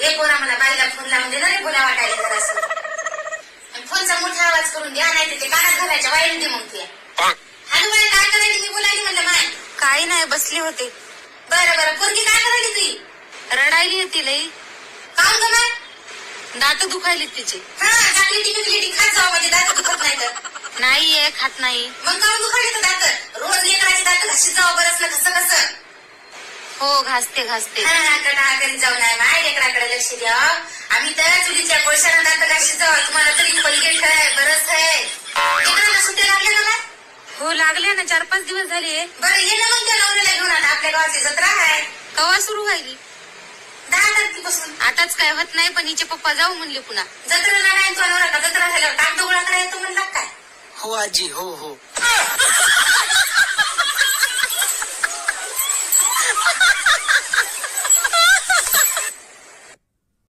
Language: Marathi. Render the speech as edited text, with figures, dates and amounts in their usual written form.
एक पोरा मला बाईला फोन लावून दे ना रे, बोला वाटायला जरासं. आणि फोनचा मोठा आवाज करून द्या, नाही ते कानात घालायच्या वायर दे मग ते. हॅलो बाई, काय करायली? मी बोलायली म्हणलं माय. काही नाही, बसले होते. बरं बरं, पोरगी काय करायली तुझी? रडायली होती लई. काम का माय? दात दुखायली तिचे. हा, चॉकलेटी बिकलेटी खात जाऊ म्हणजे दात दुखत नाही तर. नाहीये, खात नाही. मग काम दुखायले तर दात रोज लेकराची दात घाशीत जावं बरंच ना, कसं कसं. हो, घासते घासते. हा, कटा करीत जाऊ नाही माय, लेकराकडे लक्ष द्या. आम्ही तर चुलीच्या कोळशानं दात घाशीत जावं, तुम्हाला तरी पलगेट आहे, बरंच आहे. लेकराला सुट्ट्या लागल्या का माय? हो, लागल्या ना, 4-5 दिवस झाले. बरं ये ना मग त्या नवऱ्याला घेऊन, आता आपल्या गावाची जत्रा आहे. कवा सुरू व्हायली? 10 तारखेपासून. आताच काय होत नाही, पण हिचे पप्पा जाऊ म्हणले पुन्हा. जत्रेला नाही तो नवरा का, जत्रा झाल्यावर टाक डोळा करायला तो म्हणला काय? हो आजी, हो हो.